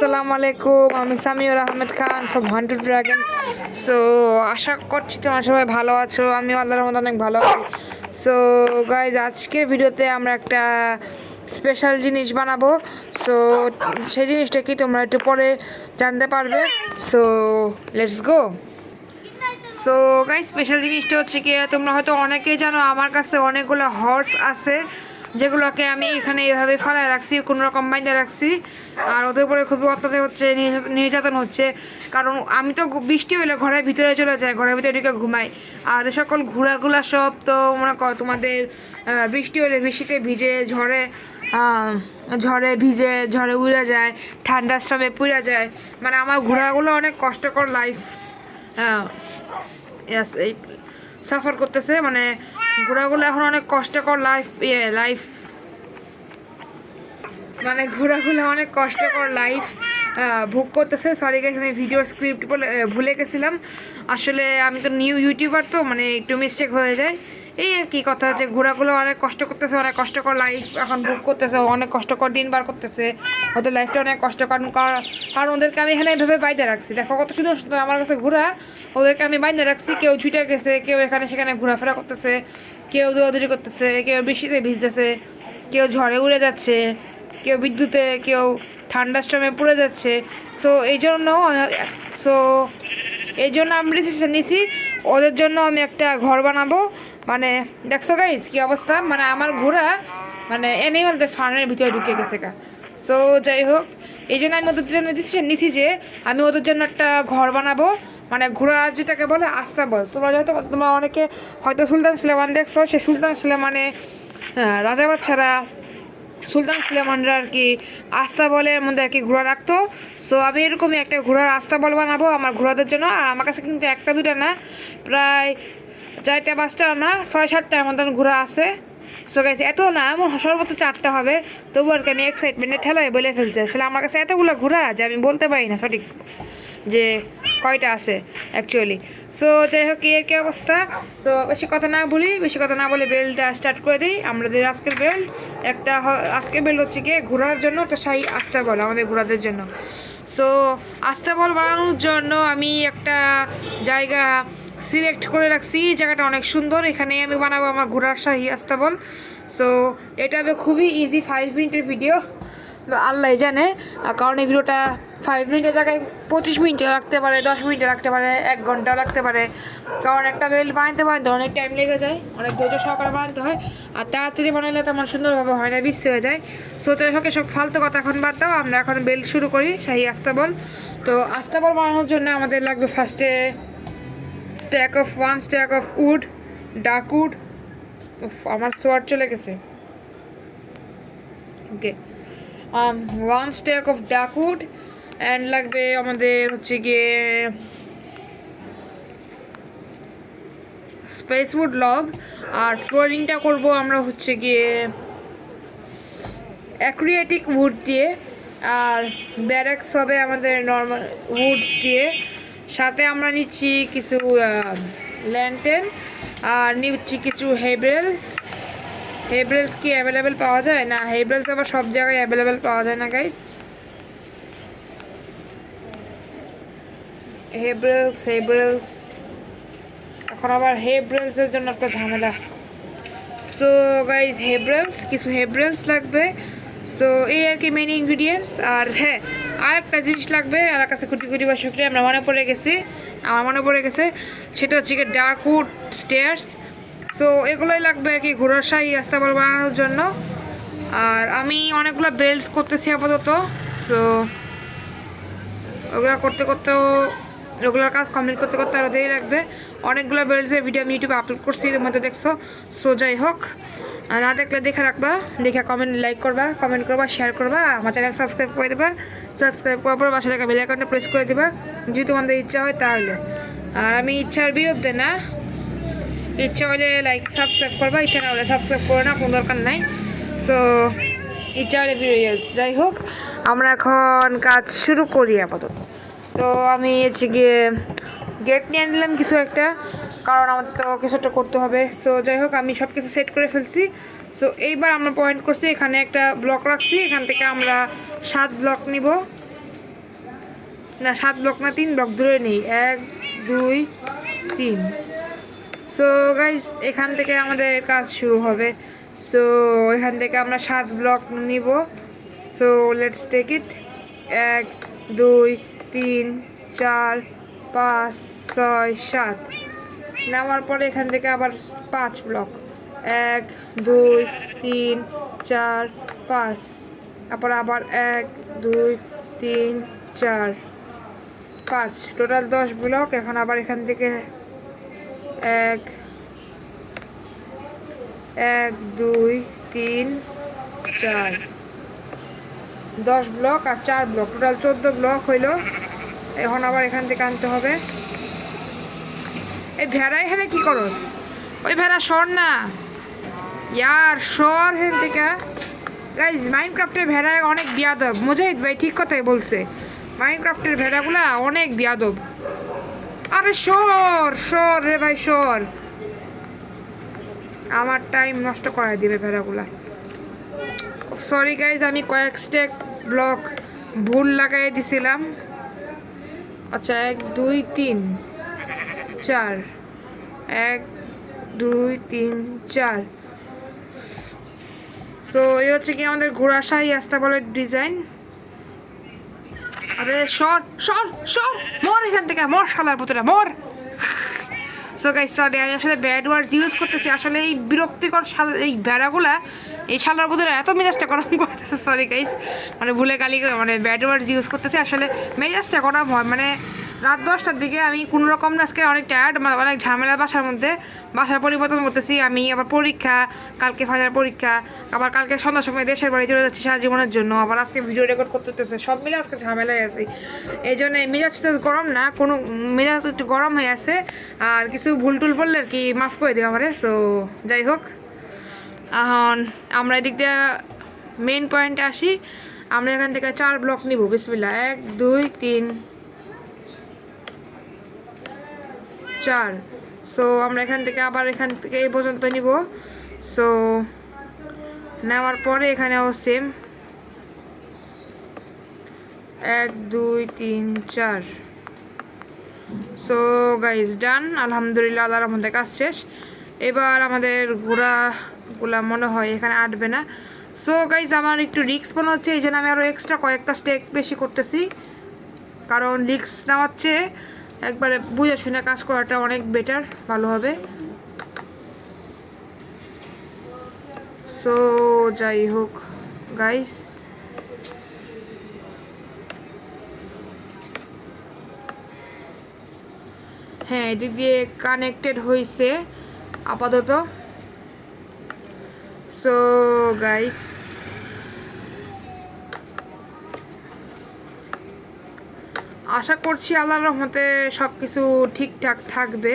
আসসালামু আলাইকুম, আমি Samiur Ahmed Khan from হান্টু dragon. So আশা করছি তোমরা সবাই ভালো আছো, আমিও আল্লাহর রহমতে অনেক ভালো আছি। সো গাইজ, আজকের ভিডিওতে আমরা একটা স্পেশাল জিনিস বানাবো। সো সেই জিনিসটা কি তোমরা একটু পরে জানতে পারবে। So let's go. So guys, special জিনিসটা হচ্ছে কি, তোমরা হয়তো অনেকেই জানো আমার কাছে অনেকগুলো হর্স আছে, যেগুলোকে আমি এখানে এইভাবে ফালায় রাখছি, কোনো রকম বাইন্দা রাখছি। আর ওদের উপরে খুবই অত্যাচার হচ্ছে, নির্যাতন হচ্ছে। কারণ আমি তো বৃষ্টি হলে ঘরের ভিতরে চলে যাই, ঘরের ভিতরে ঢুকে ঘুমাই। আর সকল ঘোরাগুলা সব তো মনে করো তোমাদের বৃষ্টি হলে বৃষ্টিতে ভিজে, ঝড়ে ভিজে, ঝড়ে উড়ে যায়, ঠান্ডার সময় পুড়ে যায়। মানে আমার ঘোড়াগুলো অনেক কষ্টকর লাইফ এই সাফার করতেছে। মানে ঘোড়াগুলো এখন অনেক কষ্টকর লাইফ মানে ঘোড়াগুলো অনেক কষ্টকর লাইফ ভোগ করতেছে। সরি গাইস, আমি ভিডিওর স্ক্রিপ্ট বলে ভুলে গেছিলাম। আসলে আমি তো নিউ ইউটিউবার, তো মানে একটু মিস্টেক হয়ে যায়। এই আর কি কথা, যে ঘোড়াগুলো অনেক কষ্ট করতেছে, অনেক কষ্টকর লাইফ এখন ভোগ করতেছে, অনেক কষ্টকর দিন বার করতেছে। ওদের লাইফটা অনেক কষ্টকর, কারণ ওদেরকে আমি এখানে এইভাবে বাইরে রাখছি। দেখো কত সুন্দর সুন্দর আমার কাছে ঘোড়া, ওদেরকে আমি বাইরে রাখছি। কেউ ছুটে গেছে, কেউ এখানে সেখানে ঘোরাফেরা করতেছে, কেউ দৌড়াদৌড়ি করতেছে, কেউ বৃষ্টিতে ভিজতেছে, কেউ ঝড়ে উড়ে যাচ্ছে, কেউ বিদ্যুতে, কেউ ঠান্ডার সময় পড়ে যাচ্ছে। সো এই জন্য আমি ডিসিশন নিয়েছি, ওদের জন্য আমি একটা ঘর বানাবো। মানে দেখছো গাইস কি অবস্থা, মানে আমার ঘোড়া মানে অ্যানিমালদের ফার্মের ভিতরে ঢুকে গেছে গা। সো যাই হোক, এই জন্য আমি ওদের জন্য ডিসিশন নিয়েছি যে আমি ওদের জন্য একটা ঘর বানাবো। মানে ঘোড়া যেটাকে বলে আস্তাবল। তোমরা অনেকে হয়তো সুলতান সুলেমান দেখছো, সে সুলতান সুলেমানে রাজা বাচ্চারা, সুলতান সুলেমানরা আর কি আস্তাবলের মধ্যে আর কি ঘোড়া রাখতো। সো আমি এরকমই একটা ঘোড়ার আস্তাবল বানাবো আমার ঘোড়াদের জন্য। আর আমার কাছে কিন্তু একটা দুটা না, প্রায় 4টা 5টা না, 6-7টার মতন ঘোড়া আছে। সো গাইস, এত না, আমার সর্বোচ্চ 4টা হবে। তবু আর কি আমি এক্সাইটমেন্টে ঠেলায় বলে ফেলছি। আসলে আমার কাছে এতগুলো ঘোড়া যে আমি বলতে পারি না সঠিক যে কয়টা আছে অ্যাকচুয়ালি। সো যাই হোক, কি অবস্থা। সো বেশি কথা না বলে বেল্টটা স্টার্ট করে দিই। আমাদের আজকের বেল্ট হচ্ছে গিয়ে ঘোড়ার জন্য একটা শাহী আস্তাবল আমাদের ঘোড়াদের জন্য। সো আস্তাবল বানানোর জন্য আমি একটা জায়গা সিলেক্ট করে রাখছি, জায়গাটা অনেক সুন্দর। এখানে আমি বানাবো আমার ঘোড়ার শাহী আস্তাবল। সো এটা হবে খুবই ইজি, 5 মিনিটের ভিডিও, আল্লাহ জানে। কারণ এই ভিডিওটা 5 মিনিটের জায়গায় 25 মিনিটে লাগতে পারে, 10 মিনিটে লাগতে পারে, 1 ঘন্টাও লাগতে পারে। কারণ একটা বেল্ট বানাতে অনেক টাইম লেগে যায়, অনেক ধৈর্য সহকারে বানাতে হয়। আর তাড়াতাড়ি বানালে তেমন সুন্দরভাবে হয় না, বিশ্রী হয়ে যায়। সো তো সব ফালতু কথা এখন বাদ দাও, আমরা এখন বেল্ট শুরু করি শাহী আস্তাবল। তো আস্তাবল বানানোর জন্য আমাদের লাগবে ফার্স্টে one stack of wood, dark wood. আমার সোয়ার্ড চলে গেছে। ওকে, 1 stack of dark wood, and লাগবে আমাদের হচ্ছে গিয়ে স্পেসউড লগ। আর ফ্লোরিংটা করব আমরা হচ্ছে গিয়ে অ্যাক্রিলিক উড দিয়ে, আর ব্যারেক্স হবে আমাদের নর্মাল উডস দিয়ে। সাথে আমরা নিচ্ছি কিছু ল্যান্টেন, আর নিচ্ছি কিছু হেব্রেলস কি অ্যাভেলেবেল পাওয়া যায় না? হেব্রেলস আবার সব জায়গায় অ্যাভেলেবেল পাওয়া যায় না গাইস। হেব্রেলস এখন আবার হেব্রেলসের জন্য একটা ঝামেলা। সো গাইস, কিছু হেব্রেলস লাগবে। সো এই আর কি মেন ইনগ্রিডিয়েন্টস। আর হ্যাঁ, আর একটা জিনিস লাগবে, আমার কাছে কুটি বা শুকরি আমার মনে পড়ে গেছে, সেটা হচ্ছে কি ডার্ক উড স্টেয়ার্স। সো এগুলোই লাগবে আর কি ঘোড়ার শাহী আস্তাবল বানানোর জন্য। আর আমি অনেকগুলো বেল্টস করতেছি আপাতত। সো ওগুলোর কাজ কমপ্লিট করতে আরও দেরি লাগবে। অনেকগুলো বেল্টসের ভিডিও আমি ইউটিউবে আপলোড করছি, এর মধ্যে দেখছো। সো যাই হোক, না দেখলে দেখে রাখবা, লাইক করবা, কমেন্ট করবা, শেয়ার করবা, আমার চ্যানেল সাবস্ক্রাইব করে দেবা। সাবস্ক্রাইব করার পর পাশে থাকা বেল আইকনটা প্রেস করে দেবা যদি তোমাদের ইচ্ছা হয় তাহলে। আর আমি ইচ্ছার বিরুদ্ধে না, ইচ্ছা হলে সাবস্ক্রাইব করবা, ইচ্ছা না হলে সাবস্ক্রাইব করো না, কোনো দরকার নাই। সো ইচ্ছা হলে যাই হোক, আমরা এখন কাজ শুরু করি আপাতত। তো আমি হচ্ছে গিয়ে গেট নিয়ে আনলাম কিছু একটা, কারণ আমাদের তো কিছু একটা করতে হবে। সো যাই হোক, আমি সব কিছু সেট করে ফেলছি। সো এইবার আমরা পয়েন্ট করছি, এখানে একটা ব্লক রাখছি, এখান থেকে আমরা 7 ব্লক নিব। না 7 ব্লক না 3 ব্লক ধরে নেই, 1 2 3। সো গাইজ এখান থেকে আমাদের কাজ শুরু হবে। সো এখান থেকে আমরা 7 ব্লক নিব। So let's take it. 1 2 3 4 5 6 7 নেওয়ার পরে এখান থেকে আবার 5 ব্লক, 1 2 3 4 5, তারপর আবার 1 2 3 4 5, টোটাল 10 ব্লক। এখন আবার এখান থেকে 1 1 2 3 4, 10 ব্লক আর 4 ব্লক, টোটাল 14 ব্লক হইল। এখন আবার এখান থেকে আনতে হবে। এই ভেড়া এখানে কি করস? ওই ভেড়া সর না ইয়ার, সর হেন থেকে। গাইজ মাইনক্রাফটের ভেড়া অনেক বিয়াদব, মুজাহিদ ভাই ঠিক কথাই বলছে, মাইনক্রাফটের ভেড়াগুলা অনেক বিয়াদব। আরে সর সর রে ভাই সর, আমার টাইম নষ্ট করাই দিবে ভেড়াগুলা। সরি গাইজ, আমি কয়েক স্টেক ব্লক ভুল লাগাই দিছিলাম। আচ্ছা 1 2 3 4, 1 2 3 4। সো এই হচ্ছে কি আমাদের ঘোড়া শাহী আস্তাবলের ডিজাইন। আরে সর সর সর, মর এখান থেকে, মর শালার পুতুরা মর। সো গাইস সরি, আমি আসলে ব্যাড ওয়ার্ডস ইউজ করতেছি। আসলে এই বিরক্তিকর এই ভেড়াগুলা, এই শালার পুতুরা এত মেজাজটা গরম করতেছে। সরি গাইস, মানে ভুলে গালি মানে ব্যাড ওয়ার্ডস ইউজ করতেছি। আসলে মেজাজটা গরম হয় মানে রাত 10টার দিকে। আমি কোনো রকম আজকে অনেক টায়ার্ড, অনেক ঝামেলা বাসার মধ্যে, বাসার পরিবর্তন করতেছি। আমি আবার পরীক্ষা, কালকে ফাইনাল পরীক্ষা, আবার কালকে সন্ধ্যার সময় দেশের বাড়ি চলে যাচ্ছি সারা জীবনের জন্য, আবার আজকে ভিডিও রেকর্ড করতেছে, সব মিলে আজকে ঝামেলায় আছি। এই জন্য মেজাজটা গরম না, কোনো মেজাজ একটু গরম হয়ে আছে। আর কিছু ভুল টুল বললে আর কি মাফ করে দিও আমারে। সো যাই হোক, এখন আমরা এদিক দিয়ে মেইন পয়েন্টে আসি। আমরা এখান থেকে 4 ব্লক নিব। বিসমিল্লাহ, 1 2 3 4। সো আমরা এখান থেকে আবার এখান থেকে এই পর্যন্ত নিব। সো নেওয়ার পরে এখানেও সেম 1 2 3 4। সো গাইজ ডান, আলহামদুলিল্লাহ, আল্লাহর রহমতে কাজ শেষ। এবার আমাদের ঘোড়াগুলা মনে হয় এখানে আটবে না। সো গাইজ আমার একটু রিস্ক মনে হচ্ছে, এই জন্য আমি আরও এক্সট্রা কয়েকটা স্টেক বেশি করতেছি, কারণ রিস্ক নেওয়ার চেয়ে একবারে বুঝে শুনে কাজ করাটা অনেক বেটার, ভালো হবে। সো যাই হোক গাইস, হ্যাঁ এদিক দিয়ে কানেক্টেড হয়েছে আপাতত। সো গাইস আশা করছি আল্লাহর রহমতে সব কিছু ঠিকঠাক থাকবে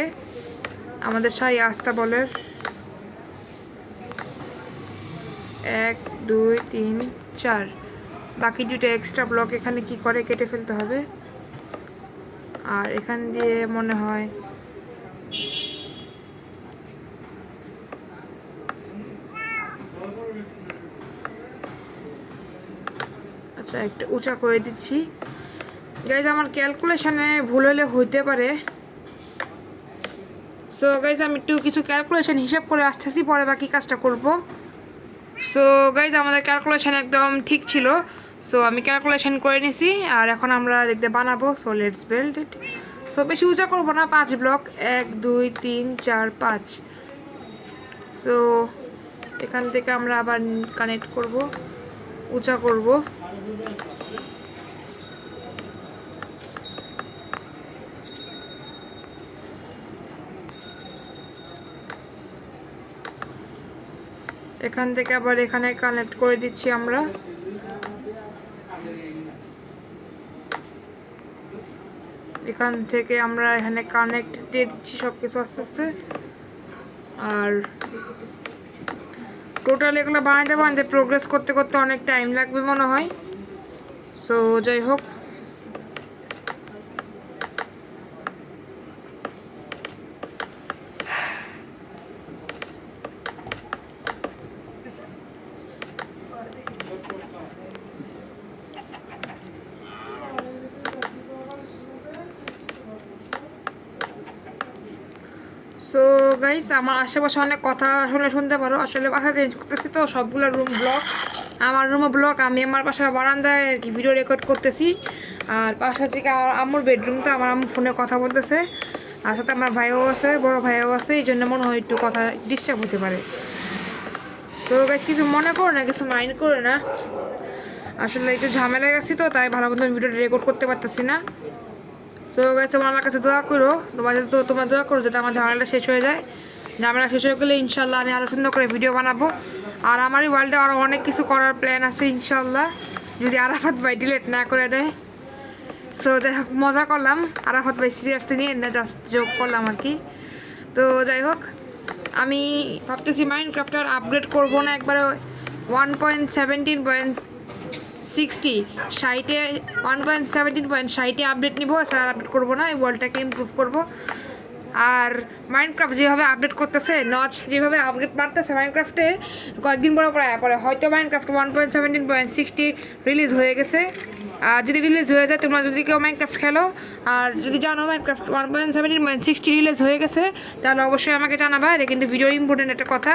আমাদের শাহী আস্তাবলের। 1 2 3 4, বাকি দুটো এক্সট্রা ব্লক এখানে কি করে কেটে ফেলতে হবে। আর এখান দিয়ে মনে হয় আচ্ছা একটা উঁচা করে দিচ্ছি। গাইজ আমার ক্যালকুলেশনে ভুল হলে হইতে পারে। সো গাইজ আমি একটু কিছু ক্যালকুলেশন হিসাব করে আসতেছি, পরে বাকি কাজটা করব। সো গাইজ আমাদের ক্যালকুলেশন একদম ঠিক ছিল। সো আমি ক্যালকুলেশন করে নিছি, আর এখন আমরা দেখতে বানাবো। So let's build it. So বেশি উঁচা করবো না, 5 ব্লক, 1 2 3 4 5। সো এখান থেকে আমরা আবার কানেক্ট করব, উঁচা করব। এখান থেকে আবার এখানে কানেক্ট করে দিচ্ছি আমরা। এখান থেকে আমরা এখানে কানেক্ট দিয়ে দিচ্ছি সব কিছু আস্তে আস্তে। আর টোটাল এগুলো বানাইতে বানাইতে প্রোগ্রেস করতে করতে অনেক টাইম লাগবে মনে হয়। সো যাই হোক, সো গাইস, আমার আশেপাশে অনেক কথা আসলে শুনতে পারো। আসলে বাসা চেঞ্জ করতেছি তো, সবগুলো রুম ব্লক। আমার রুমও ব্লক, আমি আমার বাসার বারান্দায় আর কি ভিডিও রেকর্ড করতেছি। আর পাশে হচ্ছে কি আমার আম্মুর বেডরুমটা, আমার আম্মু ফোনে কথা বলতেছে। আর সাথে আমার ভাইও আছে, বড় ভাইও আছে, এই জন্য মনে হয় একটু কথা ডিস্টার্ব হতে পারে। তো গাইস, কিছু মনে করো না, কিছু মাইন্ড করে না। আসলে একটু ঝামেলা গেছি তো, তাই ভালো মতন ভিডিওটা রেকর্ড করতে পারতেছি না। সো গাইস, তোমরা আমার কাছে দোয়া করো, তোমরা দোয়া করো যাতে আমার ঝামেলাটা শেষ হয়ে যায়। ঝামেলা শেষ হয়ে গেলে ইনশাল্লাহ আমি আরও সুন্দর করে ভিডিও বানাবো। আর আমারই ওয়ার্ল্ডে আরও অনেক কিছু করার প্ল্যান আছে ইনশাল্লাহ, যদি আরাফাত ভাই ডিলেট না করে দেয়। সো যাই হোক, মজা করলাম, আরাফাত ভাই সিরিয়াসলি নিয়ে না, জাস্ট জোক করলাম আর কি। তো যাই হোক, আমি ভাবতেছি মাইনক্রাফটার আপগ্রেড করবো না, একবারে 1.17.60 আপডেট নিব, স্যার আপডেট করবো না, এই ওয়ার্ল্ডটাকে ইমপ্রুভ করবো। আর মাইনক্রাফট যেভাবে আপডেট করতেছে, নচ যেভাবে আপডেট বাড়তেছে মাইনক্রাফটে, কয়েকদিন পরে হয়তো মাইনক্রাফট 1.17.60 রিলিজ হয়ে গেছে। আর যদি রিলিজ হয়ে যায়, তোমরা যদি কেউ মাইনক্রাফট খেলো আর যদি জানো মাইনক্রাফট 1.17.60 রিলিজ হয়ে গেছে, তাহলে অবশ্যই আমাকে জানাবা। এটা কিন্তু ভিডিও ইম্পর্টেন্ট একটা কথা।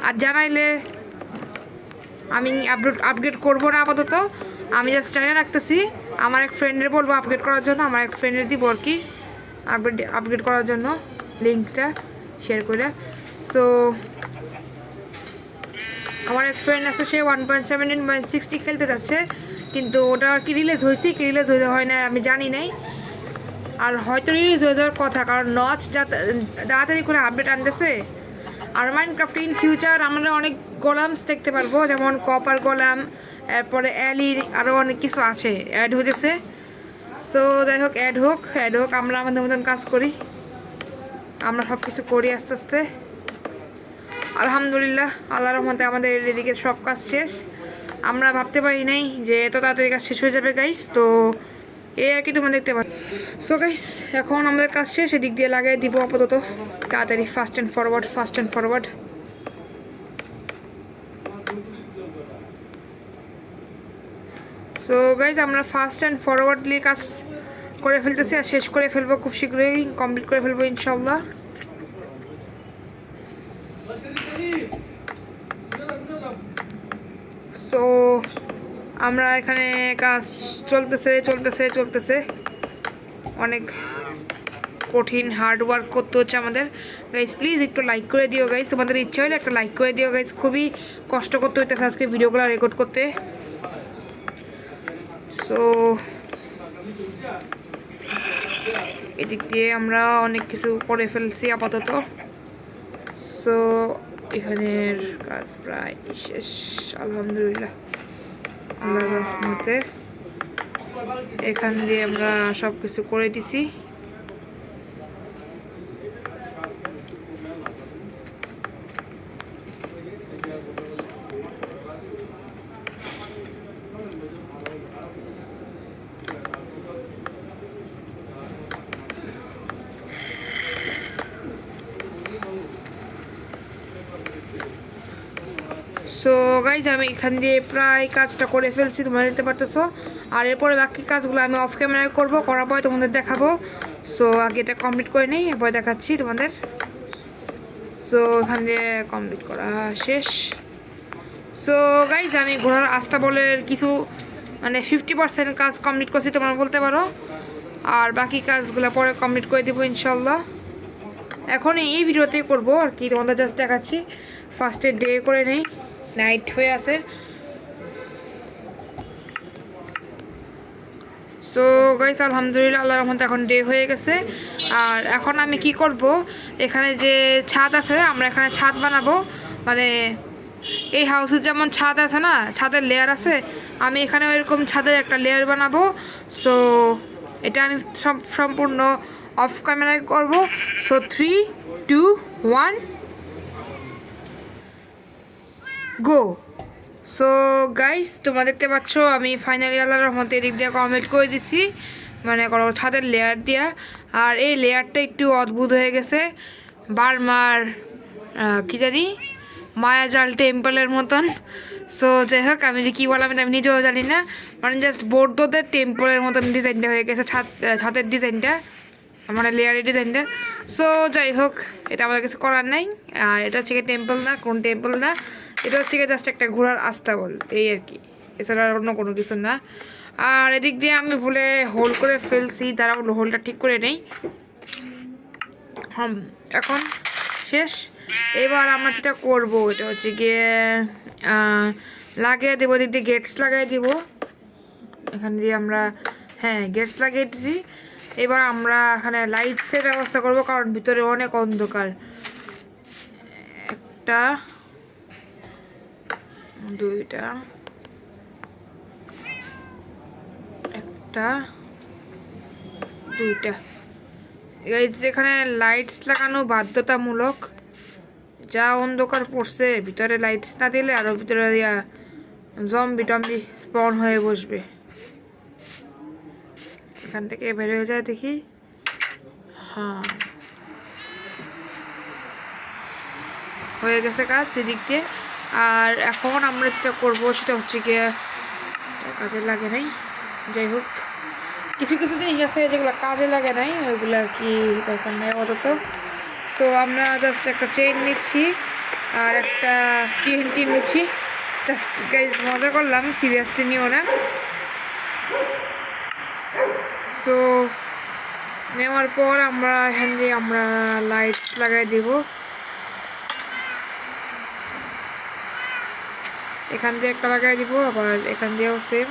আর জানাইলে আমি আপগ্রেড করবো না আপাতত, আমি জাস্ট জানিয়ে রাখতেছি। আমার এক ফ্রেন্ডের বলবো আপগ্রেড করার জন্য, আমার এক ফ্রেন্ডের দিব আর কি আপগ্রেড করার জন্য লিঙ্কটা শেয়ার করে। সো আমার এক ফ্রেন্ড আছে, সে 1.17.60 খেলতে যাচ্ছে, কিন্তু ওটা আর কি রিলিজ হয়েছে কি রিলিজ হয়ে হয় না আমি জানি নাই। আর হয়তো রিলিজ হয়ে যাওয়ার কথা, কারণ নচ তাড়াতাড়ি করে আপডেট আনতেছে। আর মাইনক্রাফট ইন ফিউচার আমরা অনেক গোলামস দেখতে পারবো, যেমন কপার গোলাম, এরপরে অ্যালির আরও অনেক কিছু আছে অ্যাড হতেছে। তো যাই হোক, অ্যাড হোক আমরা আমাদের মতন কাজ করি, আমরা সব কিছু করি আস্তে আস্তে। আলহামদুলিল্লাহ, আল্লাহর রহমতে আমাদের এদিকে সব কাজ শেষ। আমরা ভাবতে পারি নাই যে এত তাড়াতাড়ি কাজ শেষ হয়ে যাবে গাইস। তো এই আর কি তোমরা দেখতে পাচ্ছ। সো গাইস, এখন আমাদের কাজ শেষ, এদিক দিয়ে লাগিয়ে দিব আপাতত তাড়াতাড়ি, fast and forward. So guys, আমরা ফাস্ট অ্যান্ড ফরওয়ার্ডলি কাজ করে ফেলতেছি, আর শেষ করে ফেলবো খুব শীঘ্রই, কমপ্লিট করে ফেলবো ইনশাল্লাহ। সো আমরা এখানে কাজ চলতেছে, অনেক কঠিন হার্ড ওয়ার্ক করতে হচ্ছে আমাদের গাইস। প্লিজ একটু লাইক করে দিও গাইস, তোমাদের ইচ্ছা হলে একটা লাইক করে দিও গাইস। খুবই কষ্ট করতে হইতেছে আজকে ভিডিওগুলো রেকর্ড করতে। সো এদিক দিয়ে আমরা অনেক কিছু করে ফেলছি আপাতত। সো এখানের কাজ প্রায় শেষ আলহামদুলিল্লাহ, আল্লাহর রহমতে। এখান দিয়ে আমরা সব কিছু করে দিছি। সো গাইজ, আমি এখান দিয়ে প্রায় কাজটা করে ফেলছি, তোমরা দেখতে পারতেছো। আর এরপরে বাকি কাজগুলো আমি অফ ক্যামেরায় করবো, করার পরে তোমাদের দেখাবো। সো আগে এটা কমপ্লিট করে নিই, এরপরে দেখাচ্ছি তোমাদের। সো এখান দিয়ে কমপ্লিট করা শেষ। সো গাইজ, আমি ঘোড়ার আস্তাবলের কিছু 50% কাজ কমপ্লিট করছি তোমরা বলতে পারো, আর বাকি কাজগুলো পরে কমপ্লিট করে দেবো ইনশাল্লাহ। এখন এই ভিডিওতেই করবো আর কি, তোমাদের জাস্ট দেখাচ্ছি। ফার্স্টে ডে করে নেই, নাইট হয়ে আছে। সো গাইস, আলহামদুলিল্লাহ, আল্লাহর রহমতে এখন ডে হয়ে গেছে। আর এখন আমি কি করব, এখানে যে ছাদ আছে, আমরা এখানে ছাদ বানাবো। এই হাউসের যেমন ছাদ আছে না, ছাদের লেয়ার আছে, আমি এখানে ওইরকম ছাদের একটা লেয়ার বানাবো। সো এটা আমি সম্পূর্ণ অফ ক্যামেরায় করব। সো 3, 2, 1 গো। সো গাইস, তোমরা দেখতে পাচ্ছ আমি ফাইনালি আল্লাহর রহমতে এদিক দিয়ে কমপ্লিট করে দিচ্ছি, ছাদের লেয়ার দিয়া। আর এই লেয়ারটা একটু অদ্ভুত হয়ে গেছে, বার্মার কি জানি মায়াজাল টেম্পলের মতন। সো যাই হোক, আমি যে কী বললাম এটা আমি নিজেও জানি না, জাস্ট বৌদ্ধদের টেম্পলের মতন ডিজাইনটা হয়ে গেছে ছাদের ডিজাইনটা, লেয়ারের ডিজাইনটা। সো যাই হোক, এটা আমাদের কিছু করার নাই। আর এটা হচ্ছে গিয়ে টেম্পল না, কোন টেম্পল না, এটা হচ্ছে গিয়ে জাস্ট একটা ঘোড়ার আস্তাবল, এই আর কি, এছাড়া অন্য কোনো কিছু না। আর এদিক দিয়ে আমি ভুলে হোল করে ফেলছি, তারা হোলটা ঠিক করে নেই। এখন শেষ। এবার আমরা যেটা করবো এটা হচ্ছে গিয়ে লাগিয়ে দেবো, দিক দিয়ে গেটস লাগিয়ে দিব এখান দিয়ে আমরা। হ্যাঁ, গেটস লাগিয়ে দিছি। এবার আমরা এখানে লাইটসের ব্যবস্থা করব, কারণ ভিতরে অনেক অন্ধকার। একটা, দুইটা, একটা, দুইটা। এখানে লাইটস লাগানো বাধ্যতামূলক। যা অন্ধকার পড়ছে, ভিতরে লাইটস না দিলে আরো ভিতরে জম্বি টম্বি স্পন হয়ে বসবে। এখান থেকে বের হয়ে যায় দেখি। হ্যাঁ, হয়ে গেছে কাজ সেদিক দিয়ে। আর এখন আমরা যেটা করবো সেটা হচ্ছে গিয়ে, কাজে লাগে নাই, যাই হোক কিছু কিছু জিনিস আছে যেগুলো কাজে লাগে নাই, ওইগুলো আর কি দরকার নেই আপাতত। সো আমরা জাস্ট একটা চেইন নিচ্ছি আর একটা টিএনটি নিচ্ছি। জাস্ট গাইজ মজা করলাম, সিরিয়াসলি নিও না। সো নেওয়ার পর আমরা এখান দিয়ে আমরা লাইটস লাগাই দিব। এখান দিয়ে একটা লাগাই দিব, আবার এখান দিয়েও সেম।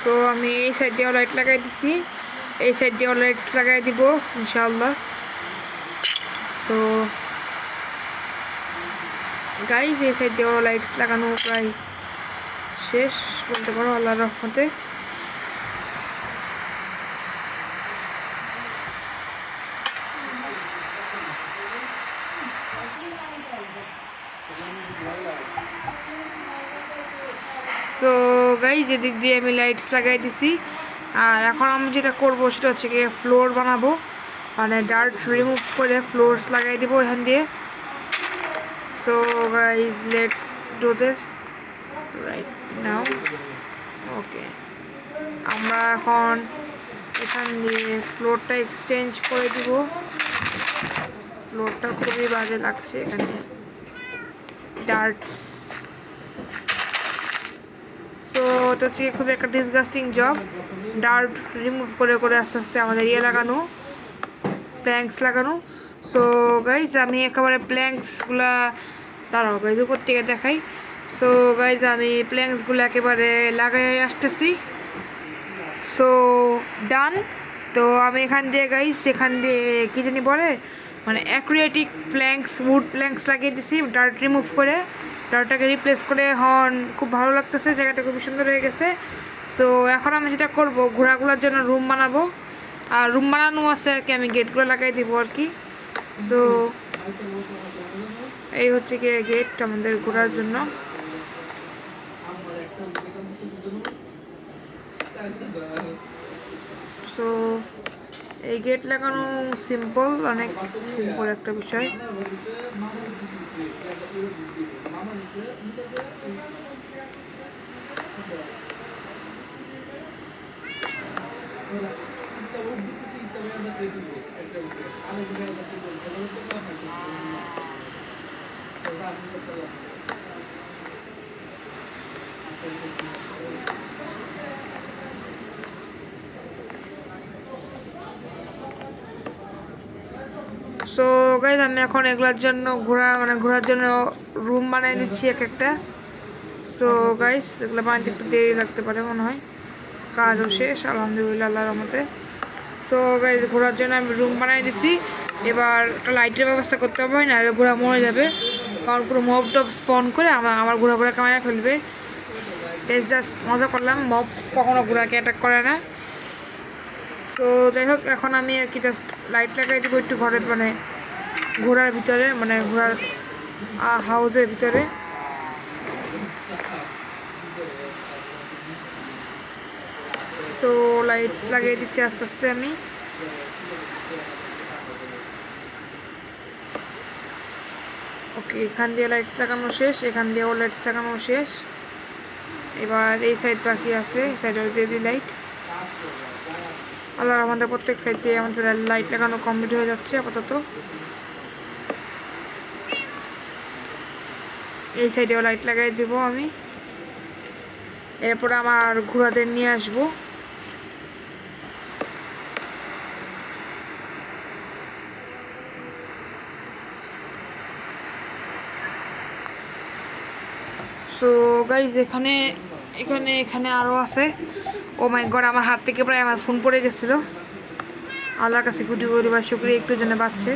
তো আমি এই সাইড দিয়েও লাইট লাগাই দিছি, এই সাইড দিয়েও লাইটস লাগাই দিব ইনশাআল্লাহ। তো গাইজ এই সাইড দিয়েও লাইটস লাগানো প্রায় শেষ বলতে পারো আল্লাহর রহমতে। সো গাইজ এদিক দিয়ে আমি লাইটস লাগাই দিছি। আর এখন আমি যেটা করবো সেটা হচ্ছে গিয়ে ফ্লোর বানাবো, মানে ডার্ট রিমুভ করে ফ্লোরস লাগাই দিব এখান দিয়ে। So guys let's do this right now. Okay, আমরা এখন এখান দিয়ে ফ্লোরটা এক্সচেঞ্জ করে দিব। ফ্লোরটা খুবই বাজে লাগছে এখানে, ডার্টস। সো এটা হচ্ছে খুবই একটা ডিসগাস্টিং জব, ডার্ট রিমুভ করে করে আস্তে আস্তে আমাদের ইয়ে লাগানো, প্ল্যাঙ্কস লাগানো। সো গাইজ আমি একেবারে প্ল্যাঙ্কসগুলা, দাঁড়াও গাইজ উপর থেকে দেখাই। সো গাইজ আমি প্ল্যাঙ্কসগুলো একেবারে লাগাই আসতেছি। সো ডান। তো আমি এখান দিয়ে গাইজ এখান দিয়ে কী জানি বলে, মানে অ্যাক্রিয়েটিক প্ল্যাঙ্কস, উড প্ল্যাঙ্কস লাগিয়ে দিছি ডার্ট রিমুভ করে, ডার্টটাকে রিপ্লেস করে। হন খুব ভালো লাগতেছে, জায়গাটা খুবই সুন্দর হয়ে গেছে। সো এখন আমি যেটা করবো, ঘোড়াগুলোর জন্য রুম বানাবো, আর রুম বানানো আছে আর কি, আমি গেটগুলো লাগাই দিব আর কি। সো এই হচ্ছে গিয়ে গেট আমাদের ঘোরার জন্য। সো এই গেট লাগানো সিম্পল, অনেক সিম্পল একটা বিষয়। সো গাইজ আমি এখন এগুলোর জন্য ঘোরার জন্য রুম বানিয়ে দিচ্ছি এক একটা। সো গাইজ এগুলো বানাতে একটু দেরি লাগতে পারে মনে হয়, কাজও শেষ আলহামদুলিল্লাহ আল্লাহর রহমতে। সো গাইজ ঘোরার জন্য আমি রুম বানিয়ে দিচ্ছি। এবার একটা লাইটের ব্যবস্থা করতে হবে, না ঘোড়া মরে যাবে, কারণ পুরো মব টব স্পন করে আমার ঘোড়া ক্যামেরা ফেলবে। জাস্ট মজা করলাম, মব কখনো ঘোড়াকে অ্যাটাক করে না। সো যাই হোক, এখন আমি আর কি জাস্ট লাইট লাগাই দেবো একটু ঘরের, মানে ঘোড়ার ভিতরে, মানে ঘোড়ার হাউসের ভিতরে। তো লাইটস লাগিয়ে দিচ্ছি আস্তে আস্তে আমি। ওকে, এখান দিয়ে লাইটস লাগানো শেষ, এখান দিয়েও লাইটস লাগানো শেষ। এবার এই সাইড বাকি আছে, এই সাইডে দিয়ে দিই লাইট। আল্লাহ আমাদের প্রত্যেক সাইড দিয়ে আমাদের লাইট লাগানো কমপ্লিট হয়ে যাচ্ছে আপাতত। এই সাইডেও লাইট লাগাই দেব আমি। এরপর আমার ঘোড়াদের নিয়ে আসবো। সো গাইজ এখানে এখানে এখানে আরও আছে। ও মাই গড, আমার হাত থেকে প্রায় আমার ফোন পড়ে গেছিলো। আল্লাহর কাছে কুটি করি বা শুক্রিয়া একটু জন্য বাঁচছে।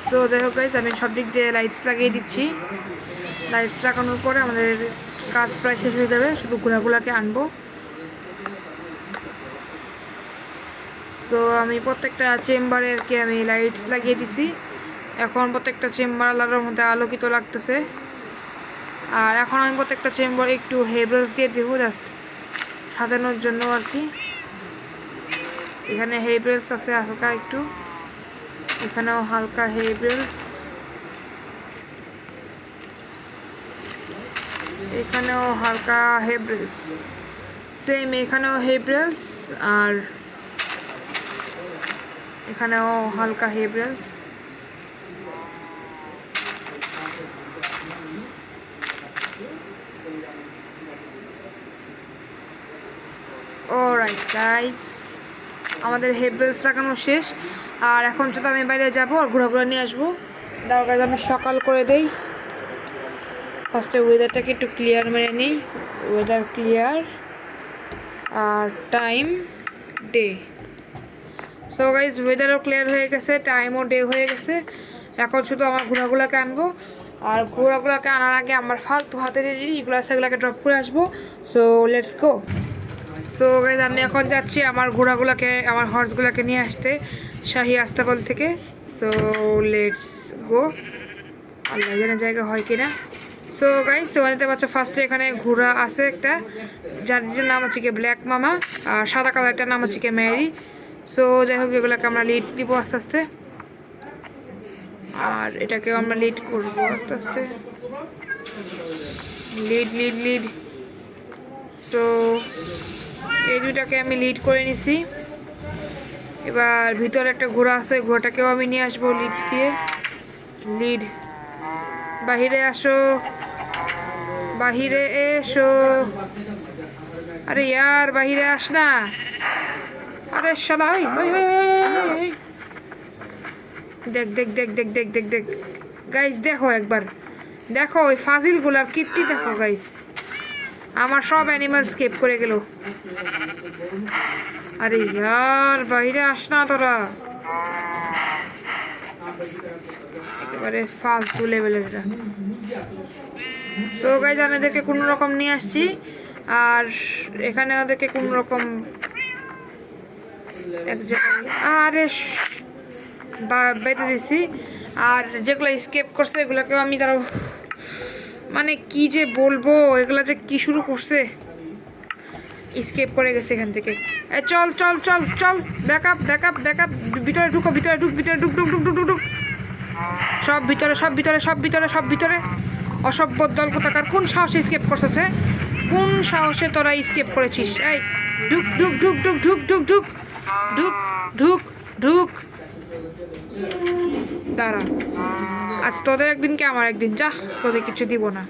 সো যাই হোক গাইজ, আমি সব দিক দিয়ে লাইটস লাগিয়ে দিচ্ছি। লাইটস লাগানোর পরে আমাদের কাজ প্রায় শেষ হয়ে যাবে, শুধু ঘোড়াগুলাকে আনবো। সো আমি প্রত্যেকটা চেম্বারেরকে আমি লাইটস লাগিয়ে দিছি। এখন প্রত্যেকটা চেম্বার আলাদার মধ্যে আলোকিত লাগতেছে। আর এখন আমি প্রত্যেকটা চেম্বারে একটু হেব্রেলস দিয়ে দেবো, জাস্ট সাজানোর জন্য আর কি। এখানে হেব্রেলস আছে হালকা একটু, এখানেও হালকা হেব্রেলস, এখানেও হালকা হেব্রেলস, সেম এখানেও হেব্রেলস, আর এখানেও হালকা হেব্রেলস। অলরাইট গাইস, আমাদের হেব্রেলস লাগানো শেষ। আর এখন যদি আমি বাইরে যাবো আর ঘোরাঘুরা নিয়ে আসবো। তার কাছে আমি সকাল করে দেই। ফার্স্টে ওয়েদারটাকে একটু ক্লিয়ার মেরে নিই। ওয়েদার ক্লিয়ার আর টাইম ডে। সো গাইজ ওয়েদারও ক্লিয়ার হয়ে গেছে, টাইমও ডে হয়ে গেছে। এখন শুধু আমার ঘোড়াগুলোকে আনবো। আর ঘোড়াগুলোকে আনার আগে আমার ফালতু হাতে যে জিনিসগুলো আছে সেগুলোকে ড্রপ করে আসবো। So let's go. So guys আমি এখন যাচ্ছি আমার ঘোড়াগুলোকে, আমার হর্সগুলোকে নিয়ে আসতে শাহী আস্তাবল থেকে। So let's go. আল্লাহ জানে জায়গা হয় কিনা। সো গাইজ তোমরা দেখতে পাচ্ছ ফার্স্টে এখানে ঘোড়া আছে একটা, যার নাম হচ্ছে কি ব্ল্যাক মামা, আর সাদা কালারটার নাম হচ্ছে কি ম্যারি। সো যাই হোক এগুলোকে আমরা লিড দিব আস্তে আস্তে, আর এটাকেও আমরা লিড করবো আস্তে আস্তে। Lead lead lead. তো এই দুটাকে আমি লিড করে নিছি। এবার ভিতরে একটা ঘোড়া আছে, ঘোড়াটাকেও আমি নিয়ে আসবো লিড দিয়ে। লিড, বাহিরে আসো, বাহিরে এসো। আরে ইয়ার বাহিরে আস না। আরে শালা, দেখ দেখ দেখ দেখ দেখ দেখ দেখ গাইস, দেখো একবার দেখো ওই ফাজিলগুলার কীর্তি দেখো গাইস। আমার সব অ্যানিমাল স্কেপ করে গেল। আরে ইয়ার বাহিরে আস না তোরা, একেবারে ফালতু লেভেলের এটা। সো গাইস আমি এদেরকে কোনো রকম নিয়ে আসছি, আর এখানে ওদেরকে কোনো রকম এক জায়গায় আরে বেঁধে দিছি। আর যেগুলো স্কেপ করছে এগুলোকেও আমি তারা, মানে কি যে বলবো, এগুলো যে কি শুরু করছে, স্কেপ করে গেছে এখান থেকে। চল চল চল চল, ব্যাকআপ ব্যাকআপ ব্যাকআপ, ভিতরে ঢুকো, ভিতরে ঢুক, ভিতরে ঢুক ঢুক ঢুক ঢুক ঢুক ঢুক, সব ভিতরে সব ভিতরে সব ভিতরে সব ভিতরে। অসভ্য দল কোথাকার, কোন সাহসে স্কেপ করছে, কোন সাহসে তোরা স্কেপ করেছিস? এই ঢুক ঢুক ঢুক ঢুক ঢুক ঢুক ঢুক ঢুক ঢুক ঢুক। দাঁড়া, আজ তোদের একদিন কি আমার একদিন, যা তোদের কিছু দিব না।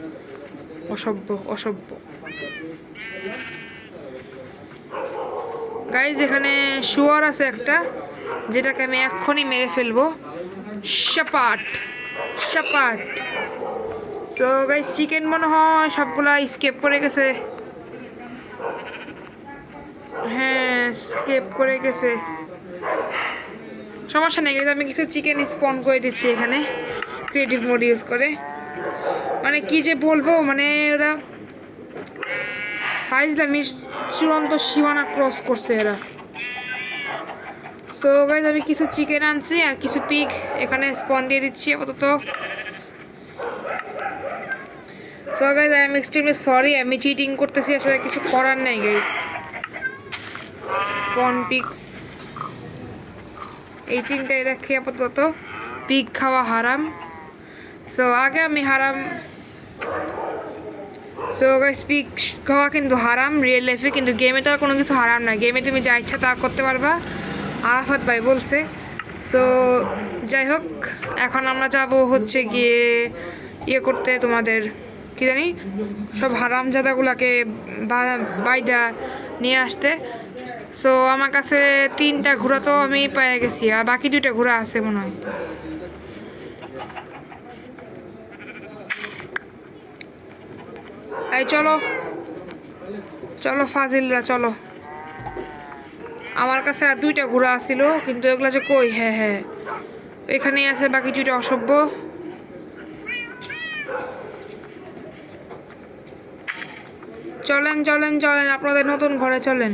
অসভ্য অসভ্য গাইজ। এখানে শুয়ার আছে একটা, যেটাকে আমি এক্ষুনি মেরে ফেলবো। শাপাট শাপাট। সো গাইজ চিকেন মনে হয় সবগুলা স্কেপ করে গেছে। হ্যাঁ স্কেপ করে গেছে, সমস্যা নেই। আমি কিছু চিকেন স্পন করে দিচ্ছি এখানে ক্রিয়েটিভ মোড ইউজ করে। মানে কি যে বলবো, মানে ওরা ফাইজলামির চূড়ান্ত সীমানা ক্রস করছে এরা। সো গাইজ আমি কিছু চিকেন আনছি আর কিছু পিগ এখানে স্পন দিয়ে দিচ্ছি আপাতত। So guys I am extremely sorry, আমি চিটিং করতেছি, আসলে কিছু করার নাই গাইজ। স্পন পিগস এই তিনটাই রাখি আপাতত, পিগ খাওয়া হারাম। সো আগে আমি হারাম। সো গাইস পিক খাওয়া কিন্তু হারাম রিয়েল লাইফে, কিন্তু গেমে তো আর কোনো কিছু হারাম না। গেমে তুমি যা ইচ্ছা তা করতে পারবা, আরাফাত ভাই বলছে। সো যাই হোক, এখন আমরা যাব হচ্ছে গিয়ে ইয়ে করতে, তোমাদের কি জানি সব হারামজাদাগুলোকে বাইদা নিয়ে আসতে। সো আমার কাছে 3টা ঘোড়া তো আমি পেয়ে গেছি, আর বাকি 2টা ঘোড়া আছে মনে হয়। এই চলো চলো ফাজিলরা চলো, আমার কাছে আর 2টা ঘোড়া আসছিল, কিন্তু এগুলো যে কই, হ্যাঁ হ্যাঁ এখানেই আছে বাকি 2টা অসভ্য। চলেন চলেন চলেন আপনাদের নতুন ঘরে চলেন।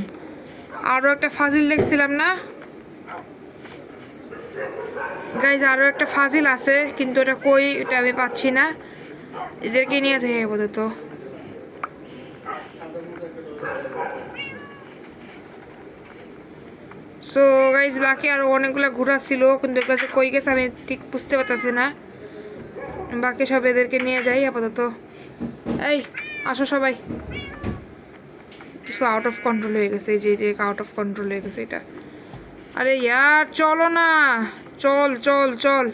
আরও একটা ফাজিল দেখছিলাম না গাইজ, আরও একটা ফাজিল আছে, কিন্তু এটা কই এটা আমি পাচ্ছি না। এদেরকে নিয়ে থেকে আপাতত। সো গাইজ বাকি আরও অনেকগুলো ঘোরা ছিল, কিন্তু এগুলো যে কই গেছে আমি ঠিক বুঝতে পারতেছি না। বাকি সব এদেরকে নিয়ে যাই আপাতত। এই আসো সবাই। কিছু আউট অফ কন্ট্রোল হয়ে গেছে, এই যে আউট অফ কন্ট্রোল হয়ে গেছে এটা। আরে ইয়ার চলো না, চল চল চল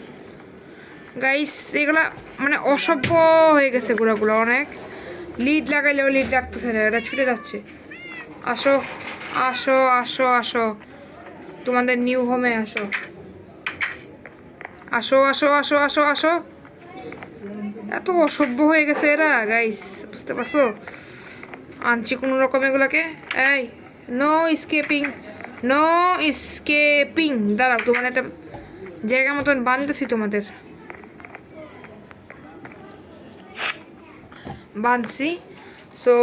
গাইস। এগুলা মানে অসভ্য হয়ে গেছে ঘোড়াগুলো, অনেক লিড লাগাইলেও লিড লাগতেছে না, এটা ছুটে যাচ্ছে। আসো আসো আসো আসো, তোমাদের নিউ হোমে আসো, আসো আসো আসো আসো আসো। এত অসভ্য হয়ে গেছে এরা গাইস, বুঝতে পারছো? আনছি কোনো রকম এগুলাকে। এই নো স্কেপিং, নো স্কেপিং। দাঁড়াও, তোমার একটা জায়গা মতন বাঁধতেছি, তোমাদের বাঁধছি। সো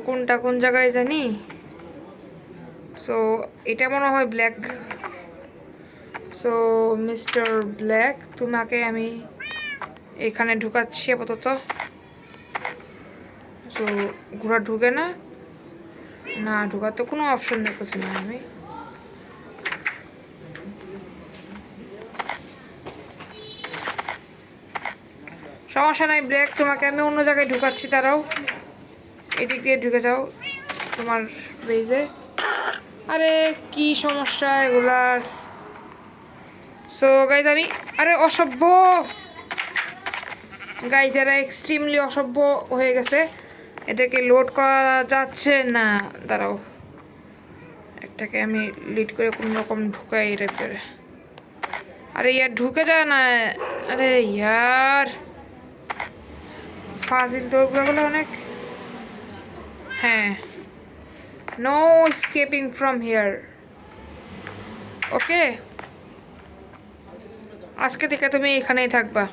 কোনটা কোন জায়গায় জানি। সো এটা মনে হয় ব্ল্যাক। সো মিস্টার ব্ল্যাক, তোমাকে আমি এখানে ঢুকাচ্ছি আপাতত। সো ঘোড়া ঢুকে না, না ঢুকার তো কোনো অপশন দেখতেছি না আমি। সমস্যা নাই ব্ল্যাক, তোমাকে আমি অন্য জায়গায় ঢুকাচ্ছি, তারাও এদিক দিয়ে ঢুকে যাও তোমার বেজে। আরে কি সমস্যা এগুলার। সো গাইজ আমি, আরে অসভ্য গাইজ, এরা এক্সট্রিমলি অসভ্য হয়ে গেছে, এদেরকে লোড করা যাচ্ছে না। দাঁড়াও, একটাকে আমি লিড করে কোনো রকম ঢুকাই এটার ভিতরে। আরে ইয়ার ঢুকে যায় না, আরে ইয়ার ফাজিল তো ওগুলো অনেক। হ্যাঁ, নো স্কেপিং ফ্রম হিয়ার। ওকে, আজকে থেকে তুমি এখানেই থাকবা।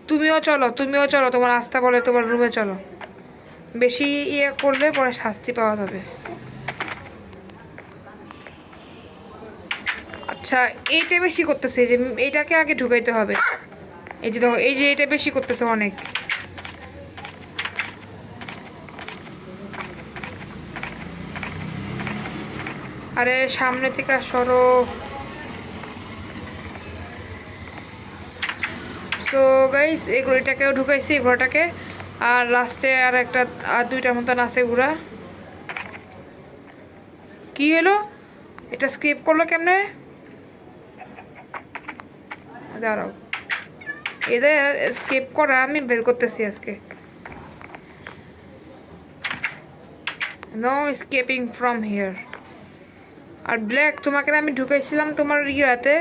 তুমিও চলো, তুমিও চলো, তোমার আস্থা বলে তোমার রুমে চলো। বেশি ইয়ে করলে পরে শাস্তি পাওয়া যাবে। আচ্ছা এইটা বেশি করতেছে, যে এইটাকে আগে ঢুকাইতে হবে। এই যে দেখো, এই যে এটা বেশি করতেছে অনেক। আরে সামনে থেকে সরো। সো গাইস এই ঘোড়াটাকেও ঢুকাইছি, এই ঘোড়াটাকে। আর লাস্টে আর একটা, আর 2টার মতন আছে ঘোড়া। কি হলো, এটা স্কিপ করলো কেমনে? দাঁড়াও, এদের স্কিপ করা আমি বের করতেছি আজকে। No escaping from here. আর ব্ল্যাক, তোমাকে আমি ঢুকাইছিলাম তোমার ইয়াতে,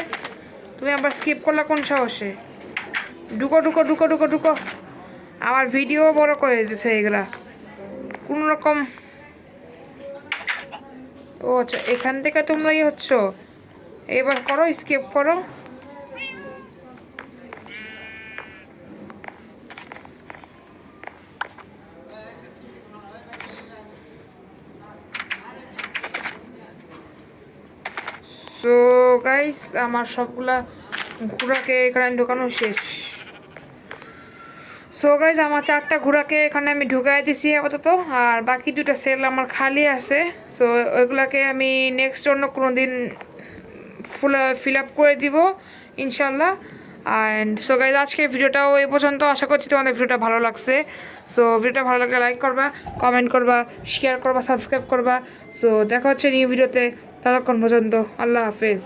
তুমি আবার স্কিপ করলা কোন সাহসে? ঢুকো ঢুকো ঢুকো ঢুকো ঢুকো। আমার ভিডিও বড় করে দিতেছে এগুলা কোন রকম। ও আচ্ছা, এখান থেকে তোমরা ইয়ে হচ্ছ, এবার করো স্কিপ করো। সো গাইস আমার সবগুলা ঘোড়াকে এখানে ঢোকানো শেষ। সো গাইস আমার 4টা ঘোড়াকে এখানে আমি ঢুকাই দিছি আপাতত, আর বাকি 2টা সেল আমার খালি আছে। সো ওইগুলাকে আমি নেক্সট অন্য কোনো দিন ফিল আপ করে দিব ইনশাল্লাহ। অ্যান্ড সো গাইজ আজকের ভিডিওটাও এই পর্যন্ত। আশা করছি তোমাদের ভিডিওটা ভালো লাগছে। সো ভিডিওটা ভালো লাগলে লাইক করবা, কমেন্ট করবা, শেয়ার করবা, সাবস্ক্রাইব করবা। সো দেখা হচ্ছে নিউ ভিডিওতে। ততক্ষণ পর্যন্ত আল্লাহ হাফেজ।